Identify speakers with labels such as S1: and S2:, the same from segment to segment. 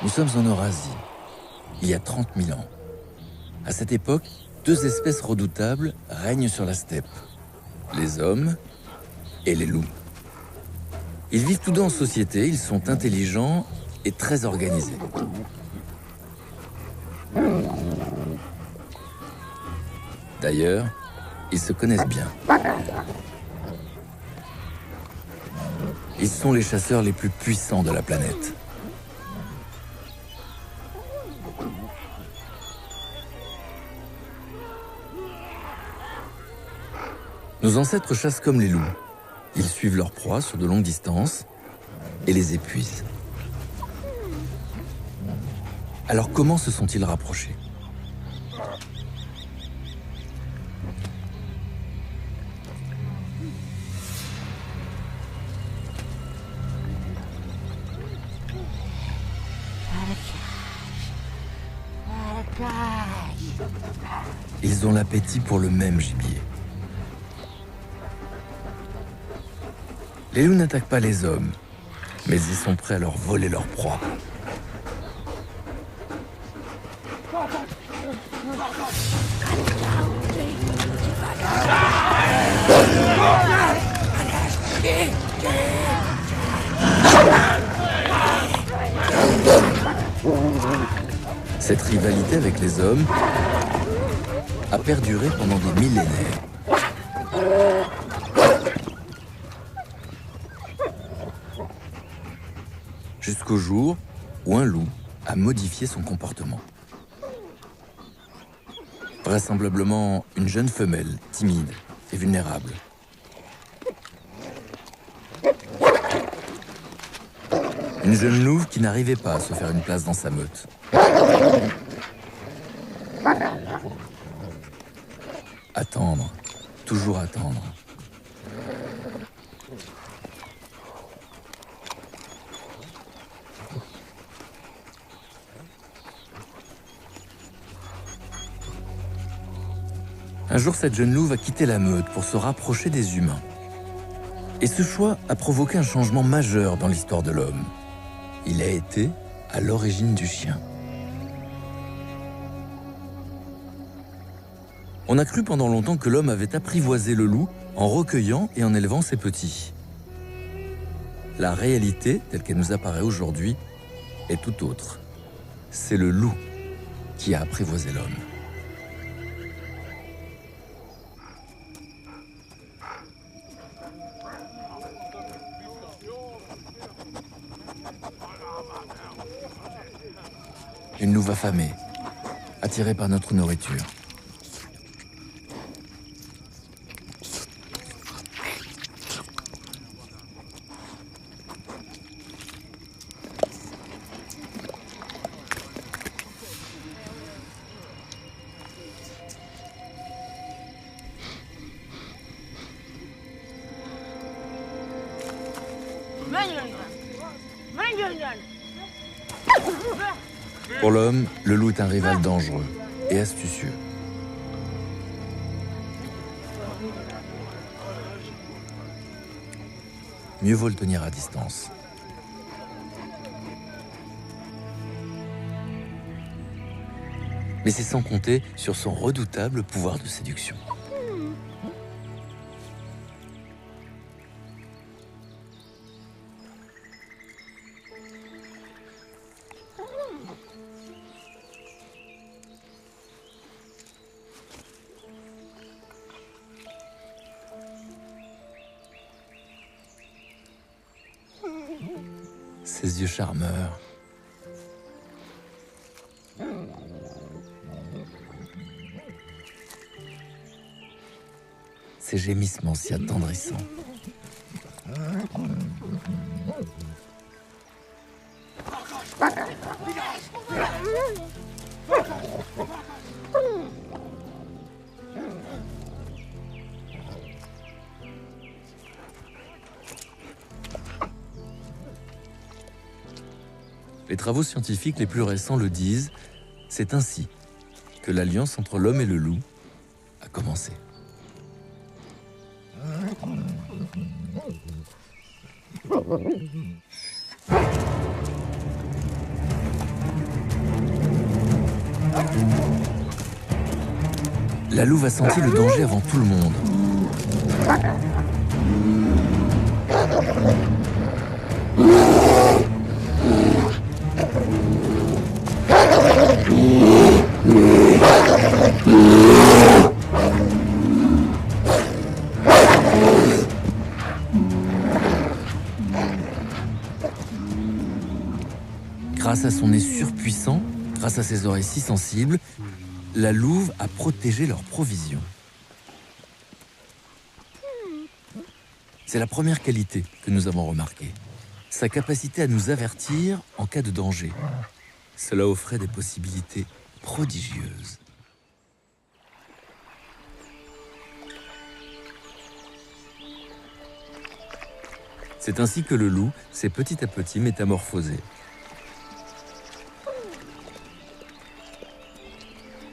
S1: Nous sommes en Eurasie, il y a 30 000 ans. À cette époque, deux espèces redoutables règnent sur la steppe, les hommes et les loups. Ils vivent tous deux en société, ils sont intelligents et très organisés. D'ailleurs, ils se connaissent bien. Ils sont les chasseurs les plus puissants de la planète. Nos ancêtres chassent comme les loups. Ils suivent leurs proies sur de longues distances et les épuisent. Alors comment se sont-ils rapprochés ? Ils ont l'appétit pour le même gibier. Les loups n'attaquent pas les hommes, mais ils sont prêts à leur voler leur proie. Cette rivalité avec les hommes a perduré pendant des millénaires. Jusqu'au jour où un loup a modifié son comportement. Vraisemblablement une jeune femelle, timide et vulnérable. Une jeune louve qui n'arrivait pas à se faire une place dans sa meute. Attendre, toujours attendre. Un jour, cette jeune louve a quitté la meute pour se rapprocher des humains. Et ce choix a provoqué un changement majeur dans l'histoire de l'homme. Il a été à l'origine du chien. On a cru pendant longtemps que l'homme avait apprivoisé le loup en recueillant et en élevant ses petits. La réalité, telle qu'elle nous apparaît aujourd'hui, est tout autre. C'est le loup qui a apprivoisé l'homme. Une louve affamée, attirée par notre nourriture. Pour l'homme, le loup est un rival dangereux et astucieux. Mieux vaut le tenir à distance. Mais c'est sans compter sur son redoutable pouvoir de séduction. Ses yeux charmeurs. Ses gémissements si attendrissants. Les travaux scientifiques les plus récents le disent, c'est ainsi que l'alliance entre l'homme et le loup a commencé. la louve a senti le danger avant tout le monde. Grâce à son nez surpuissant, grâce à ses oreilles si sensibles, la louve a protégé leurs provisions. C'est la première qualité que nous avons remarquée. Sa capacité à nous avertir en cas de danger. Cela offrait des possibilités prodigieuses. C'est ainsi que le loup s'est petit à petit métamorphosé.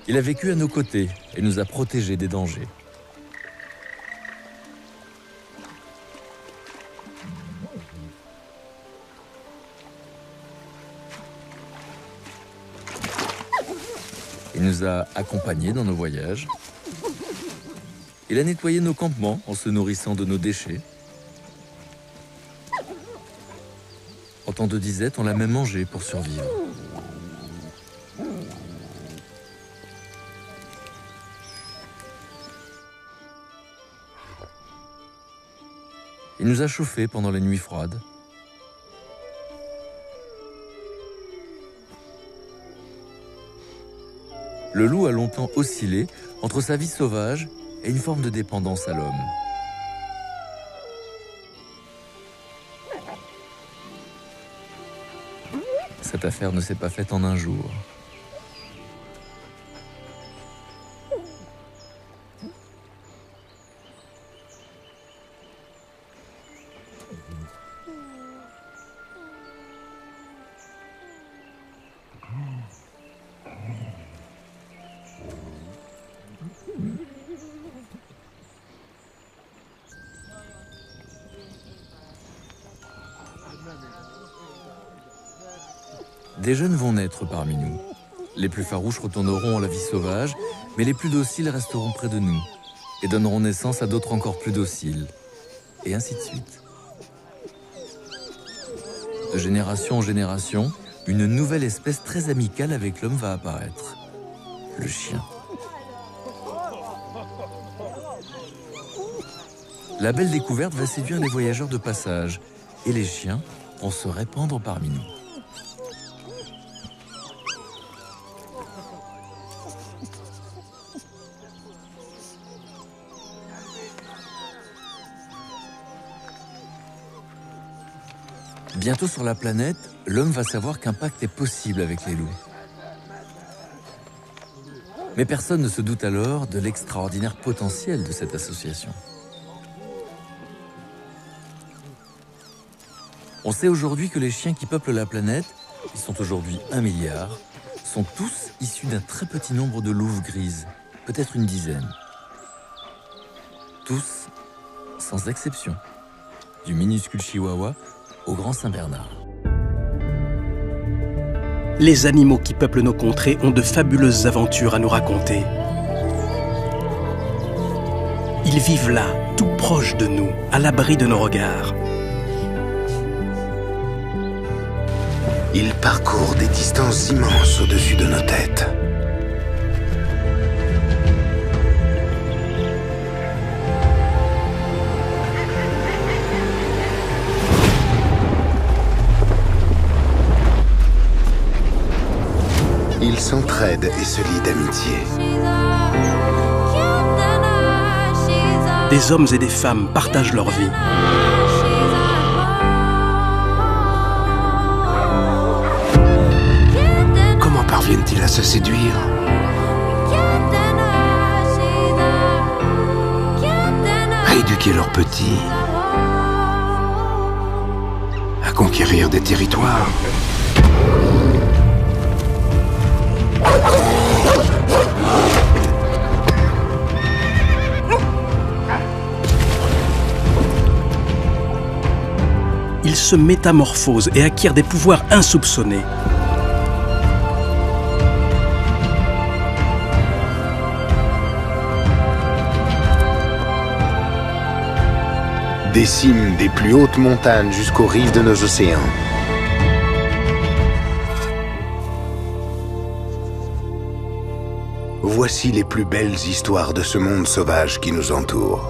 S1: Il a vécu à nos côtés et nous a protégés des dangers. Il nous a accompagnés dans nos voyages. Il a nettoyé nos campements en se nourrissant de nos déchets. En temps de disette, on l'a même mangé pour survivre. Il nous a chauffés pendant les nuits froides. Le loup a longtemps oscillé entre sa vie sauvage et une forme de dépendance à l'homme. Cette affaire ne s'est pas faite en un jour. Des jeunes vont naître parmi nous. Les plus farouches retourneront à la vie sauvage, mais les plus dociles resteront près de nous et donneront naissance à d'autres encore plus dociles, et ainsi de suite. De génération en génération, une nouvelle espèce très amicale avec l'homme va apparaître, le chien. La belle découverte va séduire les voyageurs de passage, et les chiens vont se répandre parmi nous. Bientôt sur la planète, l'homme va savoir qu'un pacte est possible avec les loups. Mais personne ne se doute alors de l'extraordinaire potentiel de cette association. On sait aujourd'hui que les chiens qui peuplent la planète, ils sont aujourd'hui 1 milliard, sont tous issus d'un très petit nombre de louves grises, peut-être une dizaine. Tous, sans exception, du minuscule chihuahua au grand Saint-Bernard.
S2: Les animaux qui peuplent nos contrées ont de fabuleuses aventures à nous raconter. Ils vivent là, tout proche de nous, à l'abri de nos regards.
S3: Ils parcourent des distances immenses au-dessus de nos têtes. Ils s'entraident et se lient d'amitié.
S2: Des hommes et des femmes partagent leur vie.
S3: Comment parviennent-ils à se séduire? À éduquer leurs petits, à conquérir des territoires.
S2: Ils se métamorphosent et acquièrent des pouvoirs insoupçonnés.
S3: Des cimes des plus hautes montagnes jusqu'aux rives de nos océans. Voici les plus belles histoires de ce monde sauvage qui nous entoure.